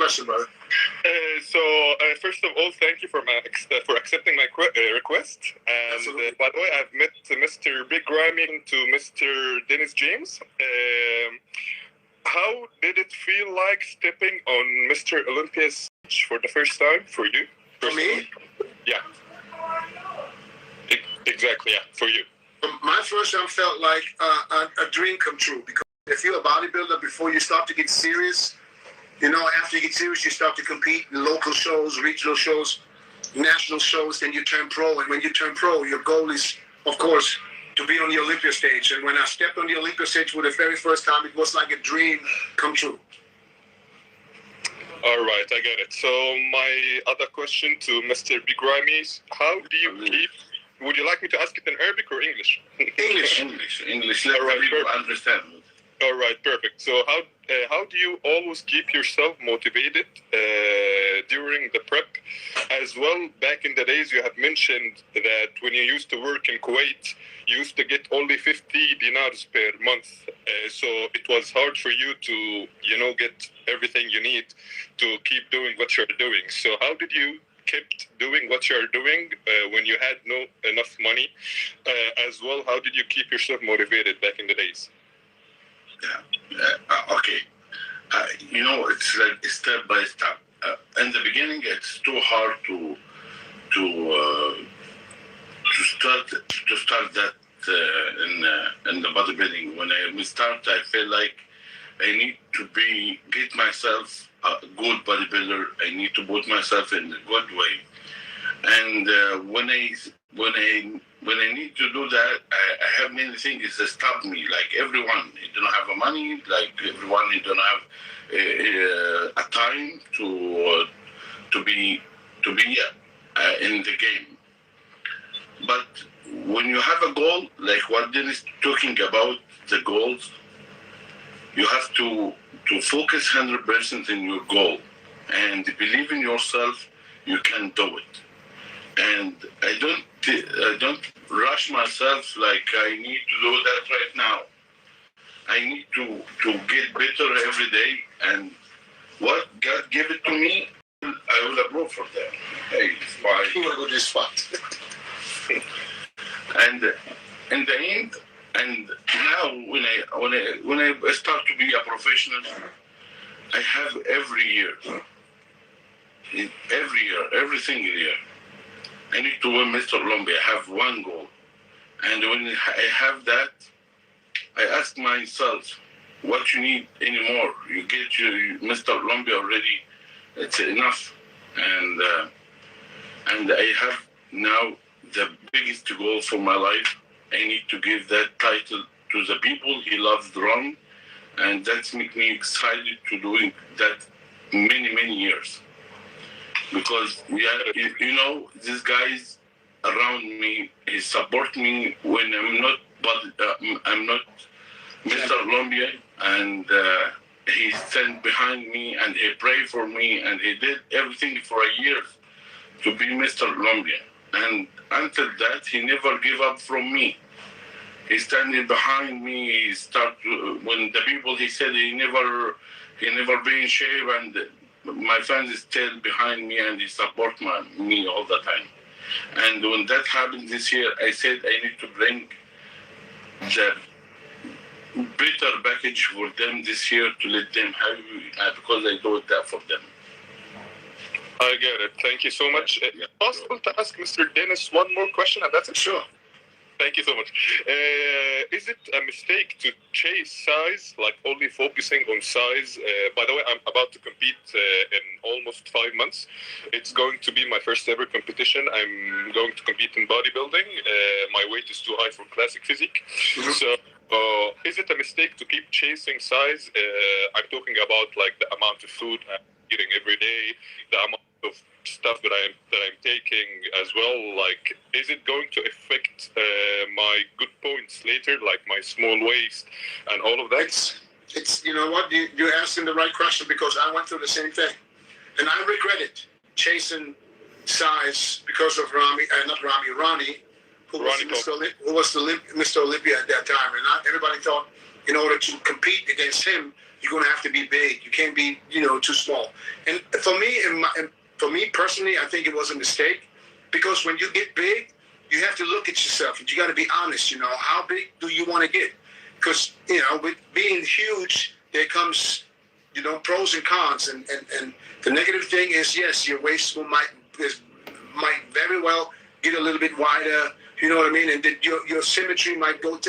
question, brother. First of all, thank you for accepting my request. And by the way, I've met Mr. Big Ramy to Mr. Dennis James. How did it feel like stepping on Mr. Olympia's stage for the first time for you? For me? Yeah. Exactly, yeah, for you. My first time felt like a dream come true, because if you're a bodybuilder, before you start to get serious, after you get serious, you start to compete in local shows, regional shows, national shows, then you turn pro. And when you turn pro, your goal is, of course, to be on the Olympia stage. And when I stepped on the Olympia stage for the very first time, it was like a dream come true. All right, I get it. So my other question to Mr. Big Ramy is, how do you keep... Would you like me to ask it in Arabic or English? English. Let people understand. All right, perfect. So how do you always keep yourself motivated during the prep? As well, back in the days, you have mentioned that when you used to work in Kuwait, you used to get only 50 dinars per month. So it was hard for you to, get everything you need to keep doing what you're doing. So how did you kept doing what you're doing when you had no enough money? As well, how did you keep yourself motivated back in the days? Okay. It's like step by step. In the beginning, it's too hard to start that in the bodybuilding. When I start, I feel like I need to get myself a good bodybuilder. I need to put myself in a good way. And when I need to do that, I have many things that stop me. Like everyone, you don't have money. Like everyone, you don't have a time to be in the game. But when you have a goal, like what Dennis talking about, the goals, you have to focus 100% in your goal and believe in yourself. You can do it. And I don't rush myself like I need to do that right now. I need to get better every day, and what God gave it to me, I will approve for that. Hey, it's my good spot. And in the end, and now when I start to be a professional, I have every single year. I need to win Mr. Olympia. I have one goal. And when I have that, I ask myself, what you need anymore? You get your Mr. Olympia already. It's enough. And I have now the biggest goal for my life. I need to give that title to the people he loves drum. And that's make me excited to doing that many, many years. Because these guys around me, he support me when I'm not Mr. Olympia, and he stand behind me and he pray for me, and he did everything for a year to be Mr. Olympia. And until that, he never give up from me. He standing behind me. He when the people, he said he never be in shape, and my fans stand behind me and they support me all the time. And when that happened this year, I said I need to bring the better package for them this year to let them have, because I do that for them. I get it. Thank you so much. Is it possible to ask Mr. Dennis one more question, and that's it? Sure. Thank you so much. Is it a mistake to chase size, like only focusing on size? By the way, I'm about to compete in almost 5 months. It's going to be my first ever competition. I'm going to compete in bodybuilding. My weight is too high for classic physique. Mm-hmm. So is it a mistake to keep chasing size? I'm talking about like the amount of food I'm eating every day, the amount of stuff that I'm taking as well. Like, is it going to affect my good points later, like my small waist and all of that? It's you know what, you're asking the right question, because I went through the same thing, and I regret it, chasing size because of Ramy, who was Mr. Olympia at that time, and everybody thought in order to compete against him, you're going to have to be big. You can't be, too small. And for me personally, I think it was a mistake because when you get big, you have to look at yourself and you got to be honest. How big do you want to get? Because with being huge, there comes pros and cons. And the negative thing is, yes, your waist might very well get a little bit wider. You know what I mean? And then your symmetry might go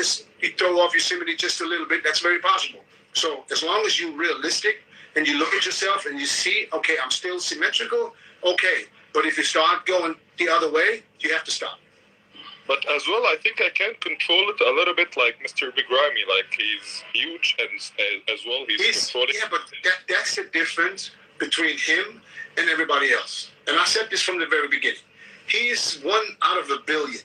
you throw off your symmetry just a little bit. That's very possible. So as long as you're realistic and you look at yourself and you see, okay, I'm still symmetrical, okay. But if you start going the other way, you have to stop. But as well, I think I can control it a little bit like Mr. Big Ramy. Like, he's huge and as well he's controlling. Yeah, but that's the difference between him and everybody else. And I said this from the very beginning. He's one out of a billion.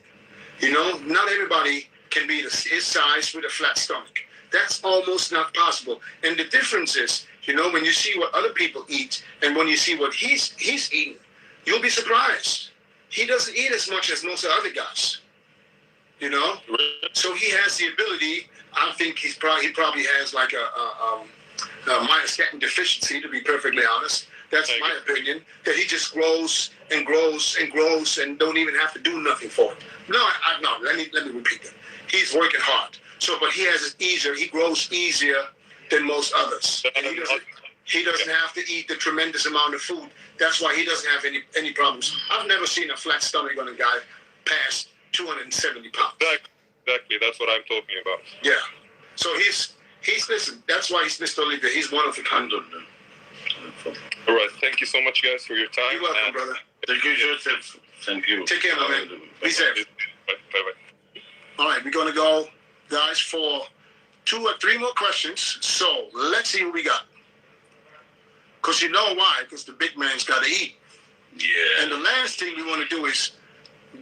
Not everybody can be his size with a flat stomach. That's almost not possible. And the difference is, when you see what other people eat and when you see what he's eating, you'll be surprised. He doesn't eat as much as most of the other guys. So he has the ability. I think he probably has like a myostatin deficiency, to be perfectly honest. That's my opinion. That he just grows and grows and grows and don't even have to do nothing for it. No. Let me repeat that. He's working hard. So, but he has it easier. He grows easier than most others. And he doesn't have to eat the tremendous amount of food. That's why he doesn't have any problems. I've never seen a flat stomach on a guy past 270 pounds. Exactly. That's what I'm talking about. Yeah. So he's listen. That's why he's Mr. Olympia. He's one of a kind. All right. Thank you so much, guys, for your time. You're welcome, brother. Thank you, Joseph. Thank you. Take care, my man. Be safe. Bye-bye. All right, we're going to go, guys, for 2 or 3 more questions. So let's see what we got. Because you know why? Because the big man's got to eat. Yeah. And the last thing you want to do is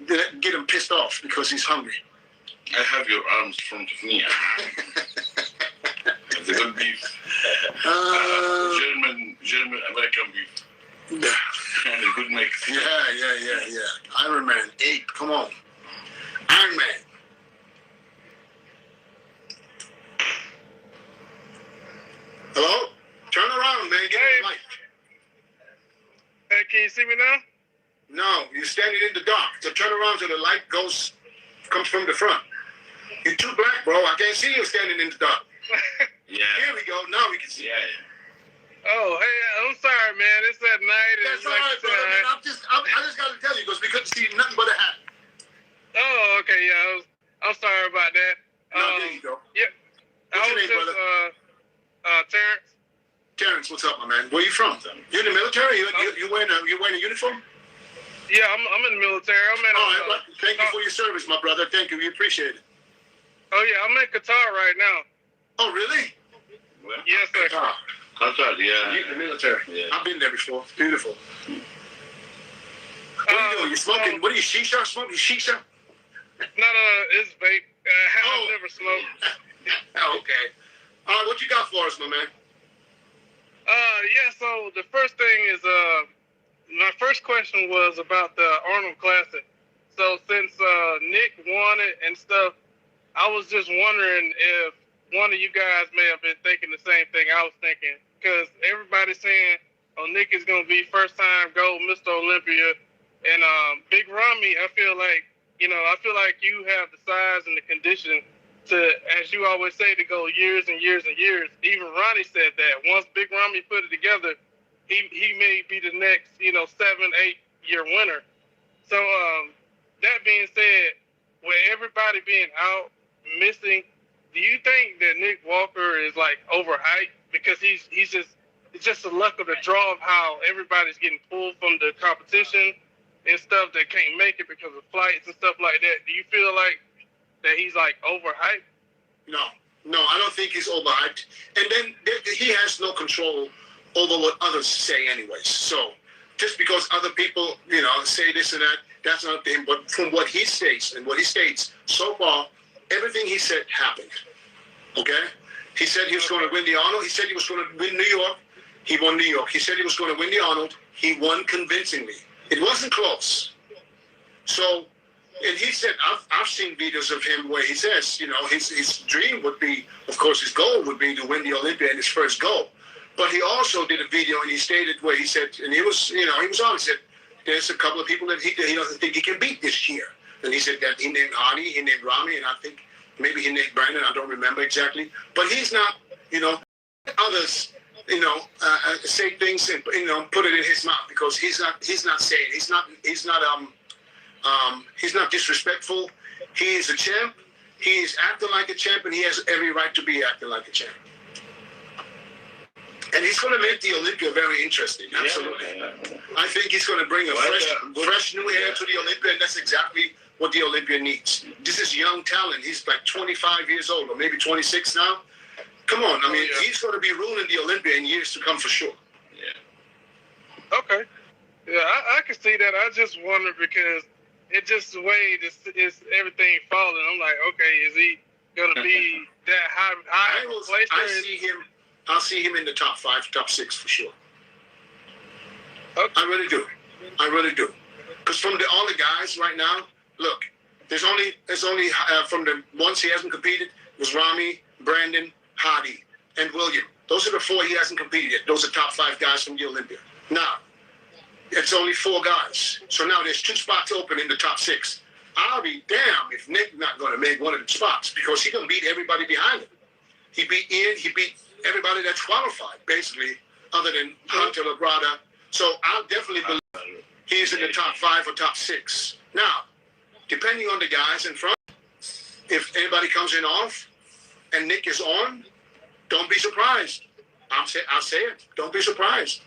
get him pissed off because he's hungry. I have your arms in front of me. The good beef. German American beef. And a good mix. Yeah. Iron Man 8. Come on. Iron Man. Hello? Turn around, man. Get the light. Hey, can you see me now? No, you're standing in the dark. So turn around so the light comes from the front. You're too black, bro. I can't see you standing in the dark. Yeah. Here we go. Now we can see. Yeah. Oh, hey, I'm sorry, man. It's at night. That's all right, brother, man. I just got to tell you because we couldn't see nothing but a hat. Oh, okay, yeah. I'm sorry about that. There you go. Yeah. What's your name, brother? Terrence. Terrence, what's up, my man? Where you from? You in the military? You wearing a uniform? Yeah, I'm in the military. I'm in. All right, well, thank you for your service, my brother. Thank you. We appreciate it. Oh yeah, I'm in Qatar right now. Oh, really? Well, Yes, sir. Qatar, yeah. You in the military? Yeah. I've been there before. It's beautiful. What are you doing? You smoking? What are you, shisha? Smoking shisha? No, it's vape. Oh. I've never smoked. Oh, okay. All right, what you got for us, my man? Yeah. So the first thing is, my first question was about the Arnold Classic. So since Nick won it and stuff, I was just wondering if one of you guys may have been thinking the same thing I was thinking, because everybody's saying, "Oh, Nick is gonna be first time gold Mr. Olympia," and Big Ramy, I feel like you have the size and the condition to, as you always say, to go years and years and years. Even Ronnie said that once Big Ramy put it together, he may be the next 7-8 year winner. So that being said, with everybody being out missing, do you think that Nick Walker is like overhyped because it's just the luck of the draw of how everybody's getting pulled from the competition and stuff that can't make it because of flights and stuff like that? Do you feel like that he's like overhyped? No, I don't think he's overhyped. And then he has no control over what others say anyways. So just because other people, say this and that, that's not him. But from what he states so far, everything he said happened. Okay? He said he was going to win the Arnold. He said he was going to win New York. He won New York. He said he was going to win the Arnold. He won convincingly. It wasn't close. So And he said, I've seen videos of him where he says, you know, his dream would be, of course, his goal would be to win the Olympia in his first goal. But he also did a video and he stated where he said, and he was, you know, he was honest, that there's a couple of people that he doesn't think he can beat this year. And he said that he named Hardy, he named Ramy, and I think maybe he named Brandon. I don't remember exactly. But he's not, you know, others, you know, say things and, you know, put it in his mouth because he's not saying, he's not disrespectful. He is a champ. He is acting like a champ, and he has every right to be acting like a champ. And he's going to make the Olympia very interesting. Absolutely. Yeah. I think he's going to bring a fresh new air to the Olympia, and that's exactly what the Olympia needs. This is young talent. He's like 25 years old, or maybe 26 now. Come on. I mean, he's going to be ruling the Olympia in years to come for sure. Yeah. Okay. Yeah, I can see that. I just wonder because it's just the way this is everything falling. I'm like, okay, is he going to be that high place? I'll see him in the top 5, top 6 for sure. Okay. I really do. Because from all the guys right now, look, there's only from the ones he hasn't competed was Ramy, Brandon, Hardy, and William. Those are the 4 he hasn't competed yet. Those are top 5 guys from the Olympia. Now, it's only 4 guys. So now there's 2 spots open in the top 6. I'll be damned if Nick not going to make one of the spots because he's going to beat everybody behind him. He beat Ian. He beat everybody that's qualified, basically, other than Hunter Labrada. So I'll definitely believe he's in the top 5 or top 6. Now, depending on the guys in front, if anybody comes in off and Nick is on, don't be surprised. I'll say it. Don't be surprised.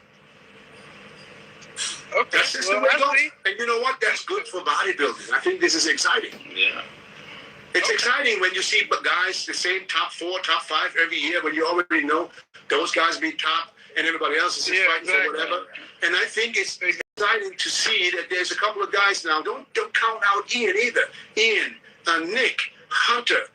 Okay. That's just the way it goes. And you know what? That's good for bodybuilding. I think this is exciting. Yeah. It's exciting when you see guys, the same top 4, top 5 every year, when you already know those guys be top and everybody else is just fighting for whatever. And I think it's exciting to see that there's a couple of guys now. Don't count out Ian either. Ian, Nick, Hunter,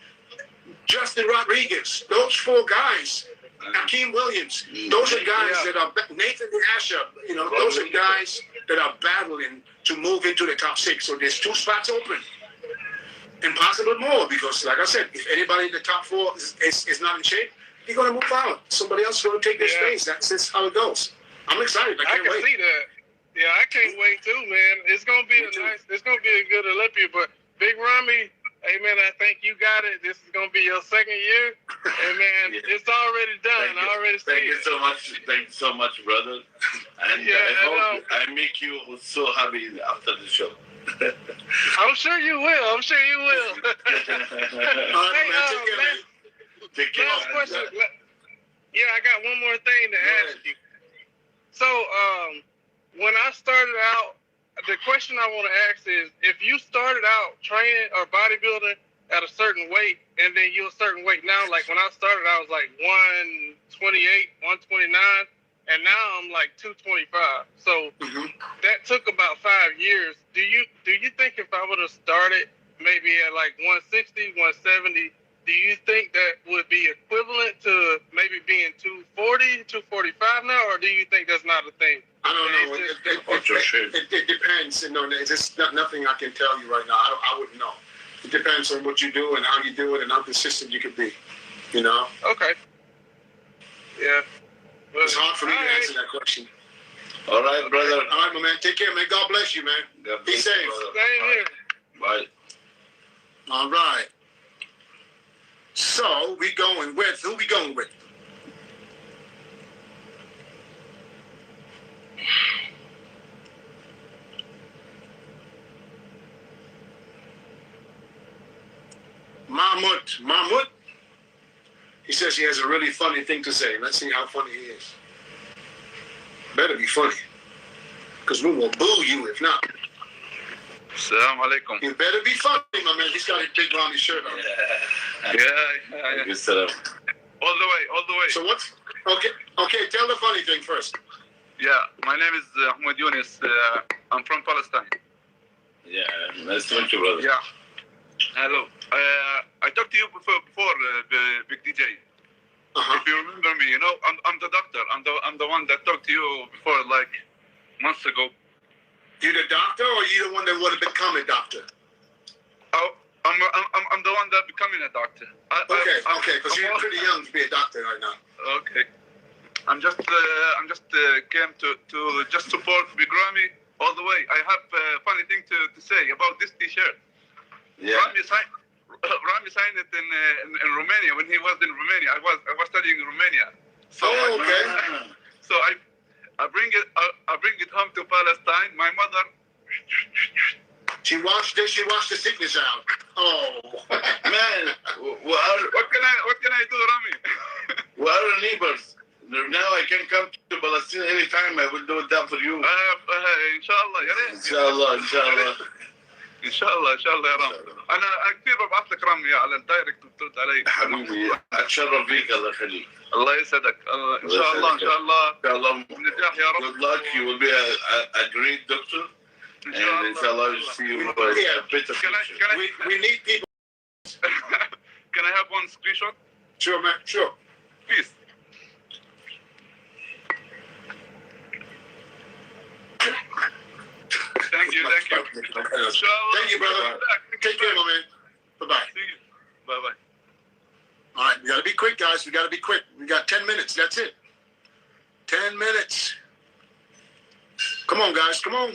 Justin Rodriguez, those 4 guys, Akeem Williams, those are guys that are, Nathan Asher, you know, those are guys that are battling to move into the top 6. So there's 2 spots open. And possibly more, because like I said, if anybody in the top 4 is not in shape, you're going to move out. Somebody else is going to take their space. That's just how it goes. I'm excited. I can't wait. I can see that. Yeah, I can't wait too, man. It's going to be it's going to be a good Olympia. But Big Ramy, hey man, I think you got it. This is going to be your 2nd year. Hey man, it's already done. I already see it. Thank you so much. Thank you so much, brother. And I hope I make you so happy after the show. I'm sure you will. I'm sure you will. Take care. Last question. Yeah, I got one more thing to ask you. So, when I started out, the question I want to ask is, if you started out training or bodybuilding at a certain weight, and then you're a certain weight now, like when I started, I was like 128, 129. And now I'm like 225. So that took about 5 years. Do you think if I would have started maybe at like 160, 170, do you think that would be equivalent to maybe being 240, 245 now, or do you think that's not a thing? I don't know. It depends. You know, there's just nothing I can tell you right now. I wouldn't know. It depends on what you do and how you do it and how consistent you can be. You know? Okay. Yeah. It's hard for me to answer that question. All right, brother. All right, my man. Take care, man. God bless you, man. Be safe. Same here. Bye. All right. So, we going with, who we going with? Mahmoud. He says he has a really funny thing to say. Let's see how funny he is. Better be funny. Because we will boo you if not. Assalamu alaikum. You better be funny, my man. He's got a big Ramy shirt on. Yeah. Good setup. All the way. So what's... Okay, tell the funny thing first. Yeah, my name is Ahmed Younis. I'm from Palestine. Yeah, nice to meet you, brother. Yeah. Hello. I talked to you before, Big DJ. If you remember me, you know, I'm the doctor. I'm the one that talked to you before, like months ago. You the doctor, or you the one that would have become a doctor? I'm the one that becoming a doctor. Okay, because you're pretty young to be a doctor right now. Okay. I'm just came to just support Big Ramy all the way. I have a funny thing to say about this T-shirt. Yeah. Ramy signed it in Romania when he was in Romania. I was studying in Romania. So okay. So I bring it home to Palestine. My mother. She washed the sickness out. Oh Man, What can I do, Ramy? we are neighbors. Now I can come to Palestine anytime. I will do that for you. inshallah يا ريت. ان شاء الله ان شاء الله يا رامي. انا كثير ببعث لك رامي على الدايركت وبترد علي. حبيبي اتشرف بيك الله يخليك. الله يسعدك. ان شاء الله نجاح يا رب. Good luck. You will be a great doctor. And inshallah you'll see you a better future. We need people. Can I have one screenshot? Sure, man. Sure. Please. Thank you. Inshallah. Thank you, brother. Take care, my man. Bye-bye. See you. Bye-bye. All right, we got to be quick, guys. We got to be quick. We got 10 minutes. That's it. 10 minutes. Come on, guys. Come on.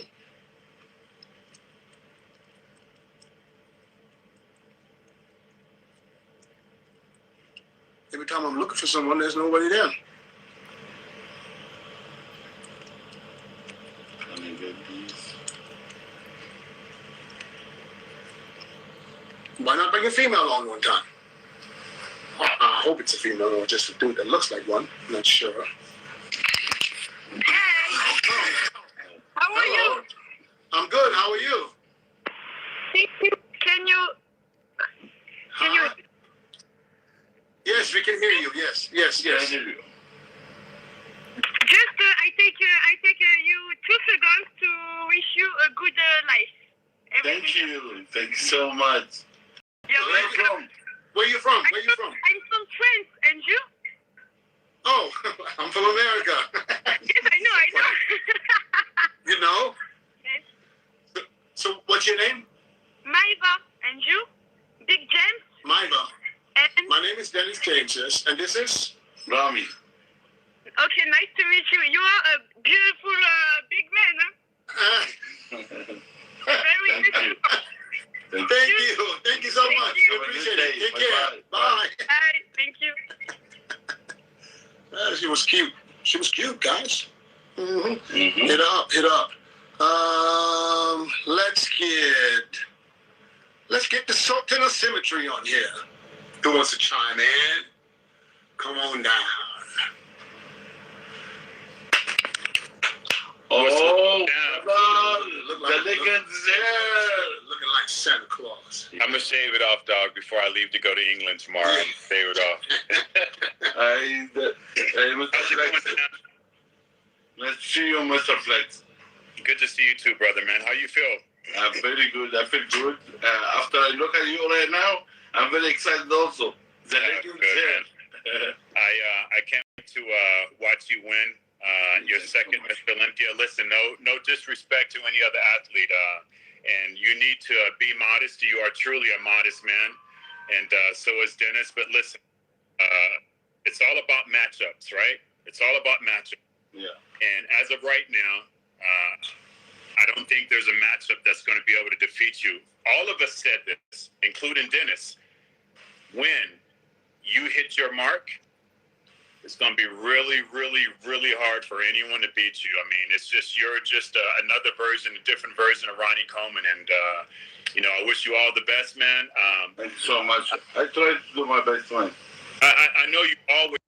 Every time I'm looking for someone, there's nobody there. Why not bring a female on one time? I hope it's a female or just a dude that looks like one. I'm not sure. Hey, how are you? I'm good. How are you? Can you? Yes, we can hear you. Yes. Just I take you 2 seconds to wish you a good life. Thank you so much. You're Where you welcome. from? Where you from? Where you from? I'm from France, and you? Oh, I'm from America. Yes, I know. You know? Yes. So what's your name? Maiva, and you? Big James, Maiva. and My name is Dennis James, yes. And this is? Ramy. okay, nice to meet you. You are a beautiful big man, huh? Very beautiful. Thank you. Thank you so Thank much. you. I appreciate it. Take care. Bye. Hi, thank you. She was cute. She was cute, guys. Mm-hmm. Mm-hmm. Hit up. Let's get the Sultan of Symmetry on here. Who wants to chime in? Come on down. Oh, Look like looking like Santa Claus. I'm gonna shave it off, dog, before I leave to go to England tomorrow. I'm gonna shave it off. Mr. Flex. Nice to see you, Mr. Flex. Good to see you too, brother, man. How you feel? I'm very good. I feel good. After I look at you right now, I'm very excited also. The legend is here. I can't wait to watch you win. Your second Mr. Olympia. Listen, no disrespect to any other athlete, and you need to be modest. You are truly a modest man, and so is Dennis. But listen, it's all about matchups, right? It's all about matchups. Yeah. And as of right now, I don't think there's a matchup that's going to be able to defeat you. All of us said this, including Dennis. When you hit your mark, it's going to be really, really, really hard for anyone to beat you. I mean, you're just another version, a different version of Ronnie Coleman. And, I wish you all the best, man. Thank you so much. I try to do my best, man. I know you always